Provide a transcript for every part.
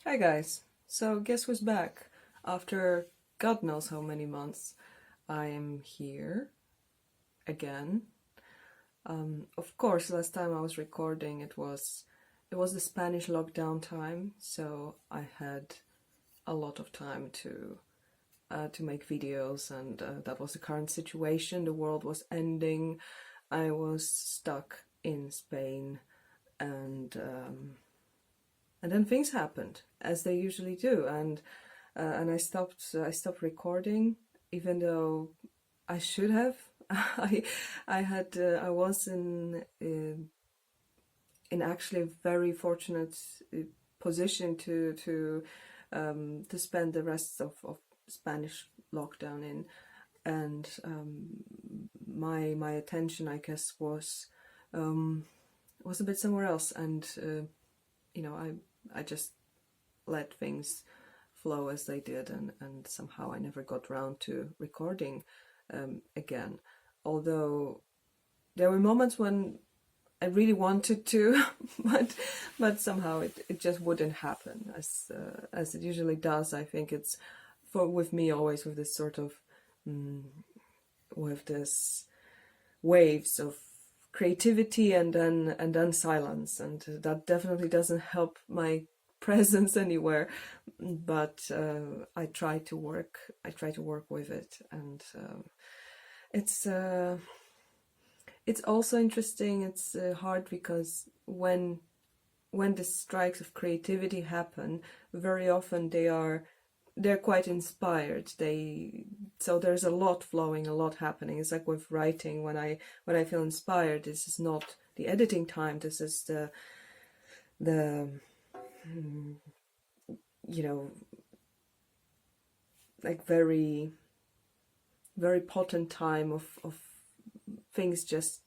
Hi guys, so guess who's back? After God knows how many months, I am here again. Of course, last time I was recording, it was the Spanish lockdown time, so I had a lot of time to make videos, and that was the current situation. The world was ending. I was stuck in Spain, and and then things happened as they usually do, and I stopped recording, even though I should have. I was in actually a very fortunate position to spend the rest of Spanish lockdown in, and my attention, I guess, was a bit somewhere else, and I just let things flow as they did, and somehow I never got round to recording again. Although there were moments when I really wanted to, but somehow it just wouldn't happen as it usually does. I think it's for with me always with this sort of with this waves of creativity and then silence, and that definitely doesn't help my presence anywhere. But I try to work with it, and it's it's also interesting. It's hard because when the strikes of creativity happen, very often they're quite inspired. So there's a lot flowing, a lot happening. It's like with writing. When I feel inspired, this is not the editing time. This is the you know like very very potent time of things just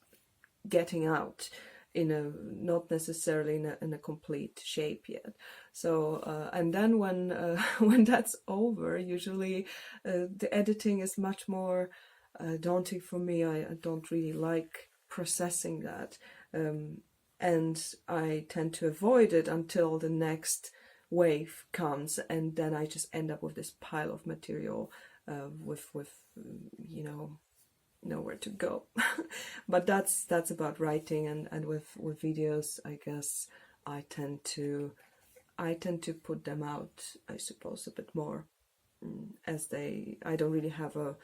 getting out in a not necessarily in a complete shape yet. So and then when when that's over, usually the editing is much more daunting for me. I don't really like processing that, and I tend to avoid it until the next wave comes, and then I just end up with this pile of material with you know nowhere to go. But that's about writing, and with videos, I guess I tend to I tend to put them out, I suppose, a bit more, as I don't really have a,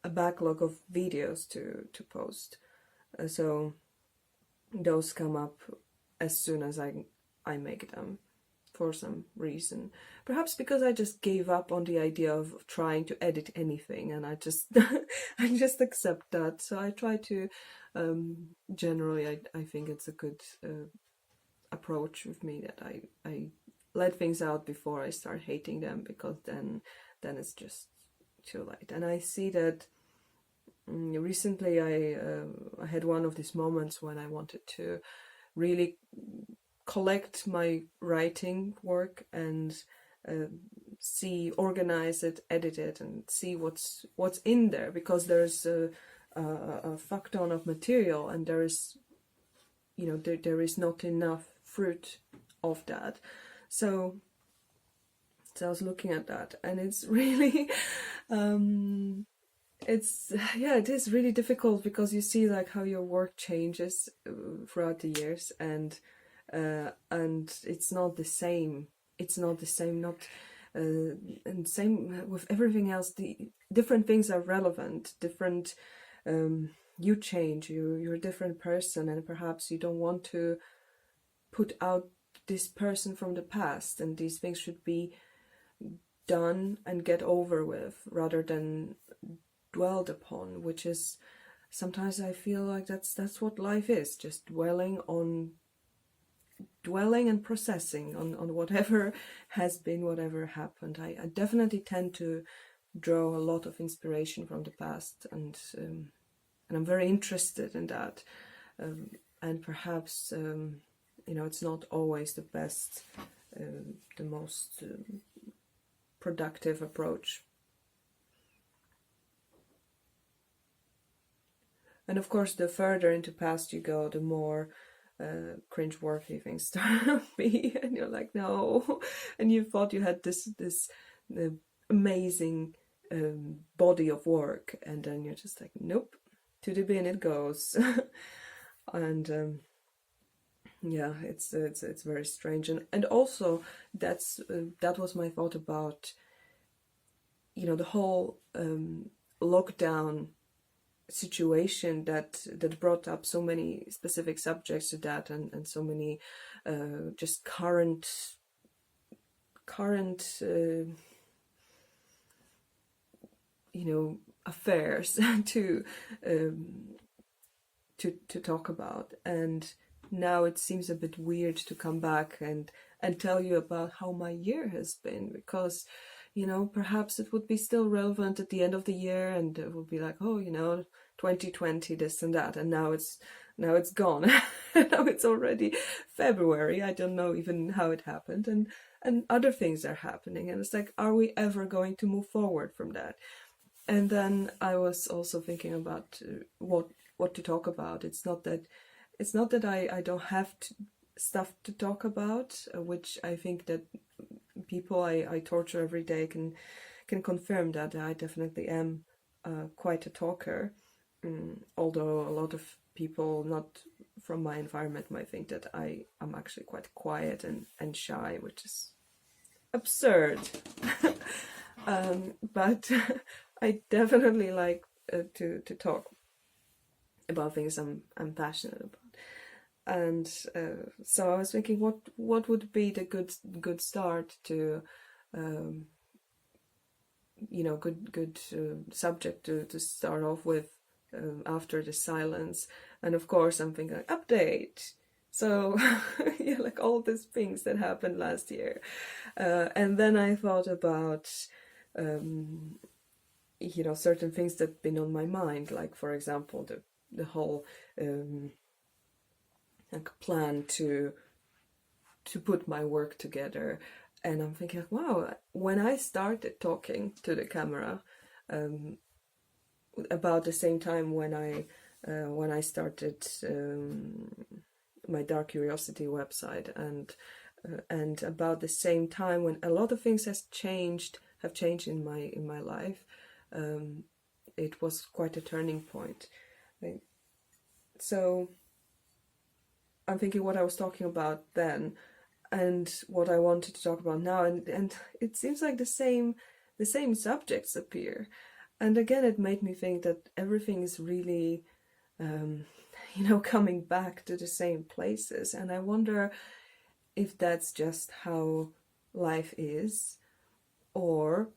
a backlog of videos to post. So those come up as soon as I make them, for some reason. Perhaps because I just gave up on the idea of trying to edit anything, and I just I just accept that. So I try to generally I think it's a good approach with me, that I let things out before I start hating them, because then it's just too late. And I see that recently I had one of these moments when I wanted to really collect my writing work and organize it, edit it, and see what's in there, because there's a fuck ton of material, and there is there is not enough fruit of that. So I was looking at that, and it's really it's yeah, it is really difficult, because you see like how your work changes throughout the years, and it's not the same. It's not the same. Not and same with everything else. The different things are relevant. Different. You change. You're a different person, and perhaps you don't want to put out this person from the past, and these things should be done and get over with, rather than dwelled upon, which is sometimes I feel like that's what life is, just dwelling and processing on whatever has been, whatever happened. I definitely tend to draw a lot of inspiration from the past, and I'm very interested in that, and perhaps it's not always the best, the most productive approach. And of course, the further into past you go, the more cringe-worthy things to be, and you're like, no, and you thought you had this amazing body of work, and then you're just like, nope, to the bin it goes. And yeah, it's very strange, and also that was my thought about, you know, the whole lockdown situation that brought up so many specific subjects to that, and so many just current you know, affairs to talk about. And now it seems a bit weird to come back and tell you about how my year has been, because, you know, perhaps it would be still relevant at the end of the year, and it would be like, oh, you know, 2020, this and that, and now it's gone. Now it's already February. I don't know even how it happened, and other things are happening, and it's like, are we ever going to move forward from that? And then I was also thinking about what to talk about. It's not that I don't have stuff to talk about, which I think that people I torture every day can confirm that I definitely am quite a talker. Although a lot of people not from my environment might think that I'm actually quite quiet and shy, which is absurd. But I definitely like to talk about things I'm passionate about. And so I was thinking, what would be the good start to, you know, good subject to start off with after the silence. And of course I'm thinking update. So yeah, like all these things that happened last year. And then I thought about you know, certain things that have been on my mind, like for example the whole like plan to put my work together. And I'm thinking, wow, when I started talking to the camera, about the same time when I started my Dark Curiosity website, and about the same time when a lot of things have changed in my life, it was quite a turning point. So I'm thinking what I was talking about then and what I wanted to talk about now, and it seems like the same subjects appear. And again, it made me think that everything is really you know, coming back to the same places, and I wonder if that's just how life is, or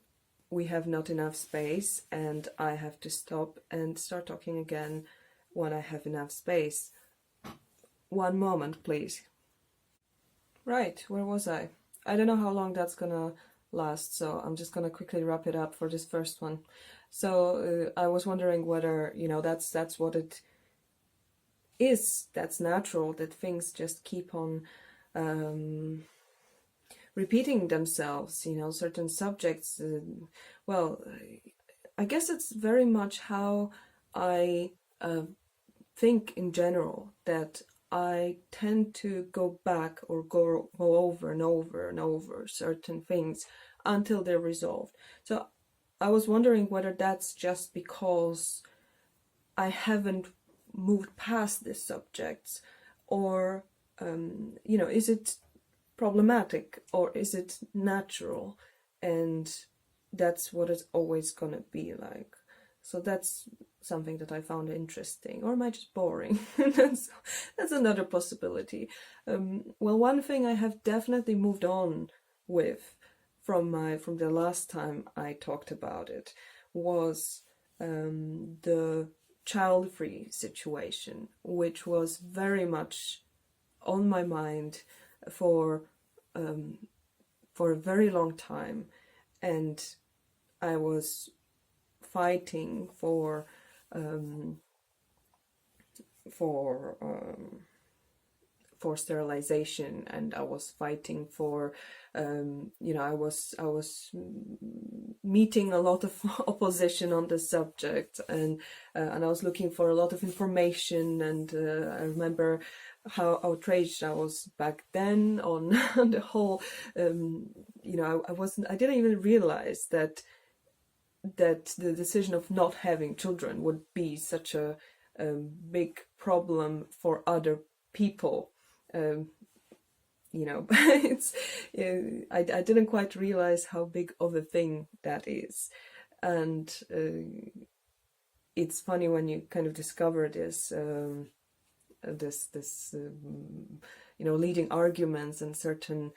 we have not enough space and I have to stop and start talking again when I have enough space. One moment, please. Right, where was I? I don't know how long that's gonna last, so I'm just gonna quickly wrap it up for this first one. So I was wondering whether, you know, that's what it is, that's natural, that things just keep on repeating themselves, you know, certain subjects. Well, I guess it's very much how I think in general, that I tend to go back or go over and over and over certain things until they're resolved. So I was wondering whether that's just because I haven't moved past these subjects, or you know, is it problematic or is it natural, and that's what it's always gonna be like. So that's something that I found interesting, or am I just boring? that's another possibility. Well, one thing I have definitely moved on with from the last time I talked about it was the child-free situation, which was very much on my mind for a very long time, and I was fighting for sterilization, and I was fighting for you know, I was meeting a lot of opposition on the subject, and I was looking for a lot of information, and I remember how outraged I was back then on, on the whole, you know, I didn't even realize that the decision of not having children would be such a big problem for other people. You know, it's I didn't quite realize how big of a thing that is, and it's funny when you kind of discover this. You know, leading arguments and certain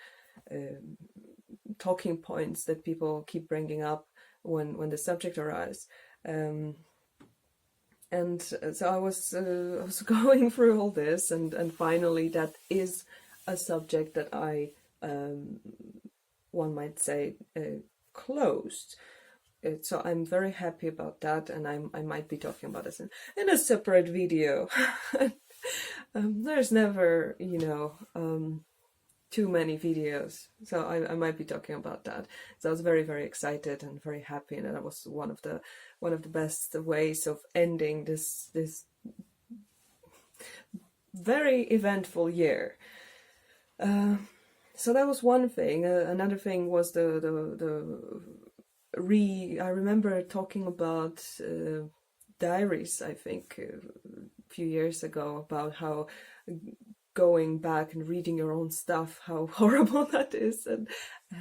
talking points that people keep bringing up when the subject arises. And so I was going through all this, and finally that is a subject that I, one might say, closed. So I'm very happy about that, and I might be talking about this in a separate video. There's never, you know, too many videos, so I might be talking about that. So I was very, very excited and very happy, and that was one of the best ways of ending this very eventful year. So that was one thing. Another thing was I remember talking about diaries, I think, a few years ago, about how going back and reading your own stuff, how horrible that is, and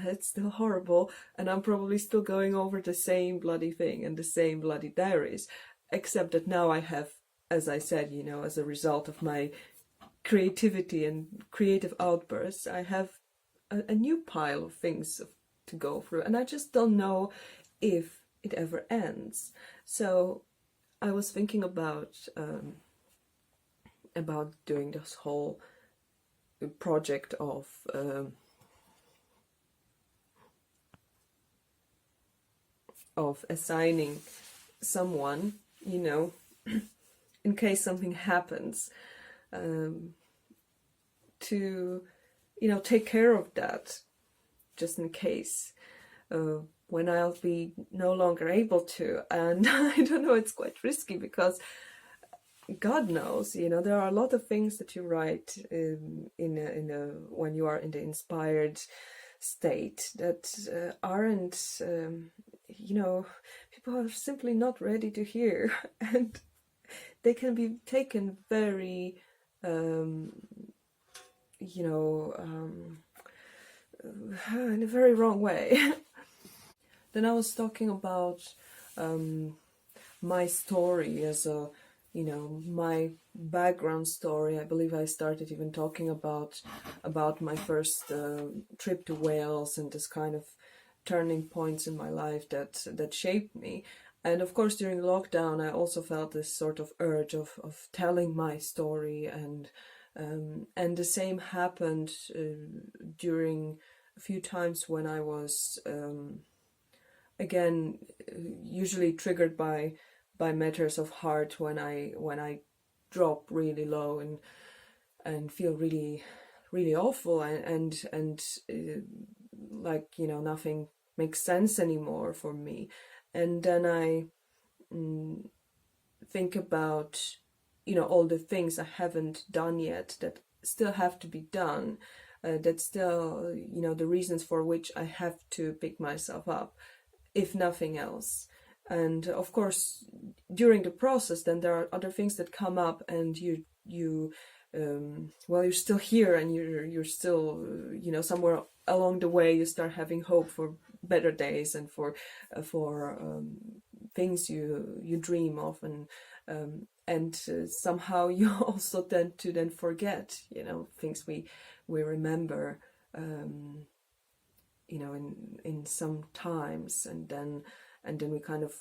it's still horrible, and I'm probably still going over the same bloody thing and the same bloody diaries, except that now I have, as I said, you know, as a result of my creativity and creative outbursts, I have a new pile of things to go through, and I just don't know if it ever ends. So I was thinking about doing this whole project of assigning someone, you know, in case something happens, to, you know, take care of that, just in case, when I'll be no longer able to. And I don't know, it's quite risky, because God knows, you know, there are a lot of things that you write when you are in the inspired state that aren't, you know, people are simply not ready to hear, and they can be taken very, you know, in a very wrong way. Then I was talking about my story as a, you know, my background story. I believe I started even talking about my first trip to Wales and this kind of turning points in my life that shaped me. And of course, during lockdown, I also felt this sort of urge of telling my story, and the same happened during a few times when I was again, usually triggered by matters of heart, when I drop really low and feel really, really awful, and like, you know, nothing makes sense anymore for me. And then I think about, you know, all the things I haven't done yet that still have to be done, that still, you know, the reasons for which I have to pick myself up, if nothing else. And of course, during the process, then there are other things that come up, and well, you're still here, and you're still, you know, somewhere along the way you start having hope for better days, and for things you dream of, and somehow you also tend to then forget, you know, things we remember, you know, in some times, and then we kind of,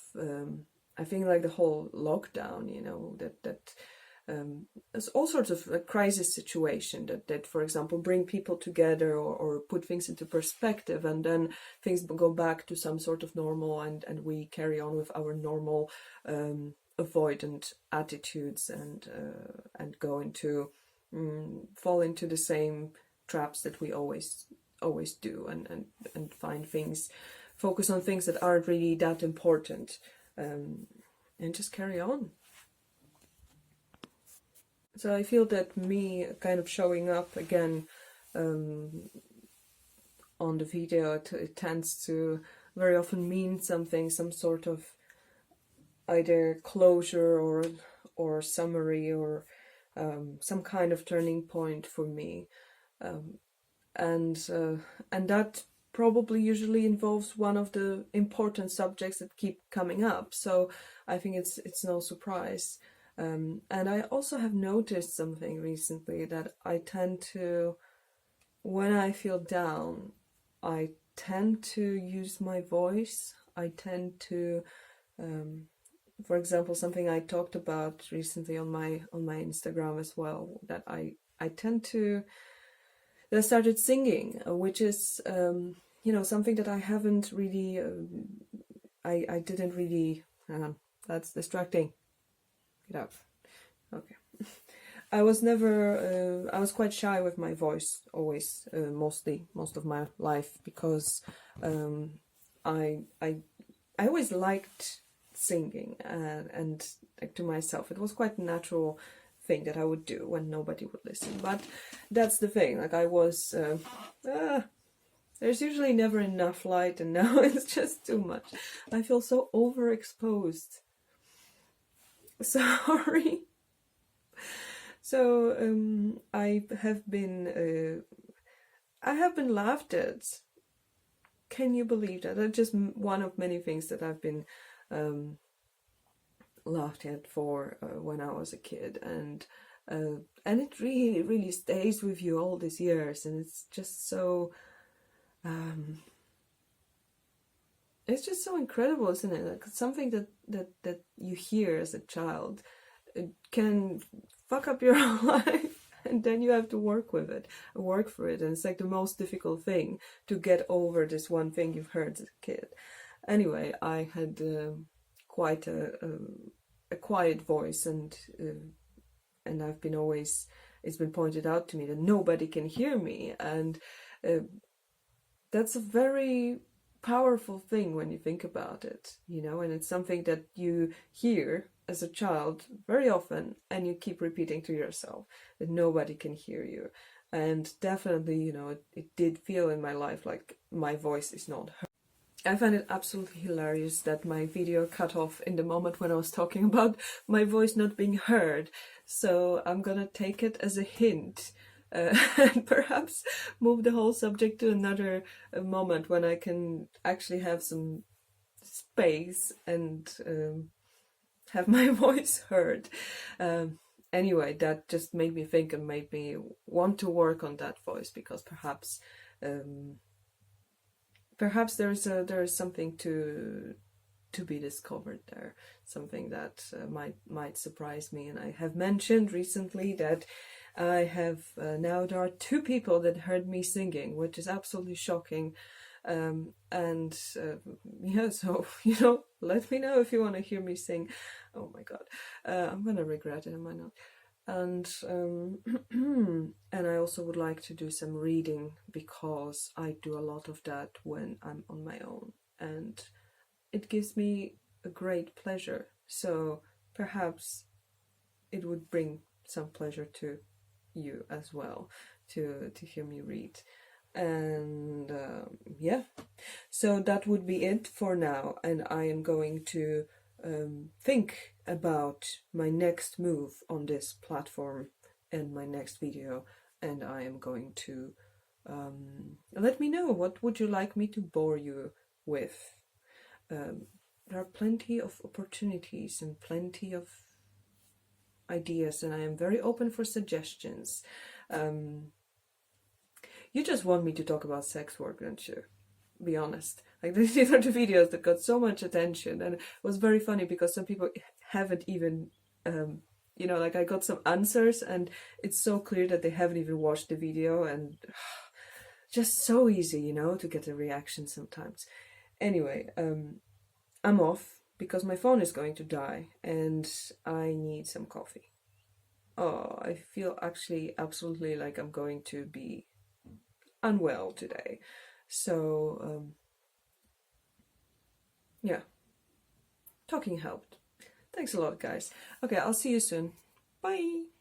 I think, like the whole lockdown, you know, that there's all sorts of a crisis situation that, for example, bring people together, or put things into perspective, and then things go back to some sort of normal, and we carry on with our normal avoidant attitudes, and go into fall into the same traps that we always do, and find things, focus on things that aren't really that important, and just carry on. So I feel that me kind of showing up again on the video, it tends to very often mean something, some sort of either closure or summary or some kind of turning point for me, and that probably usually involves one of the important subjects that keep coming up. So I think it's no surprise. And I also have noticed something recently, that I tend to, when I feel down, I tend to use my voice. I tend to, for example, something I talked about recently on my Instagram as well, that I tend to, that I started singing, which is something that I haven't really, I didn't really, that's distracting. Get out. Okay. I was never, I was quite shy with my voice always, most of my life, because I always liked singing, and like, to myself, it was quite a natural thing that I would do when nobody would listen. But that's the thing, like I was, there's usually never enough light, and now it's just too much. I feel so overexposed. Sorry. So I have been laughed at. Can you believe that? That's just one of many things that I've been laughed at for when I was a kid, and it really, really stays with you all these years, and it's just so it's just so incredible, isn't it? Like something that you hear as a child, it can fuck up your whole life, and then you have to work with it, work for it, and it's like the most difficult thing, to get over this one thing you've heard as a kid. Anyway, I had quite a quiet voice, and I've been always, it's been pointed out to me that nobody can hear me, and that's a very powerful thing when you think about it, and it's something that you hear as a child very often, and you keep repeating to yourself that nobody can hear you. And definitely, it did feel in my life like my voice is not heard. I find it absolutely hilarious that my video cut off in the moment when I was talking about my voice not being heard. So I'm gonna take it as a hint, and perhaps move the whole subject to another moment when I can actually have some space and have my voice heard. Anyway, that just made me think and made me want to work on that voice, because perhaps there is something to be discovered there, something that might surprise me. And I have mentioned recently that I have now there are 2 people that heard me singing, which is absolutely shocking. Yeah, so let me know if you want to hear me sing. Oh my god, I'm gonna regret it, am I not? And and I also would like to do some reading, because I do a lot of that when I'm on my own, and it gives me a great pleasure. So perhaps it would bring some pleasure to you as well, to hear me read. And yeah, so that would be it for now, and I am going to think about my next move on this platform and my next video, and I am going to let me know, what would you like me to bore you with. There are plenty of opportunities and plenty of ideas, and I am very open for suggestions. You just want me to talk about sex work, don't you? Be honest. Like, these are the videos that got so much attention, and it was very funny because some people haven't even, like, I got some answers, and it's so clear that they haven't even watched the video, and just so easy, to get a reaction sometimes. Anyway, I'm off because my phone is going to die, and I need some coffee. Oh, I feel actually absolutely like I'm going to be unwell today. So, yeah, talking helped. Thanks a lot, guys. Okay, I'll see you soon. Bye!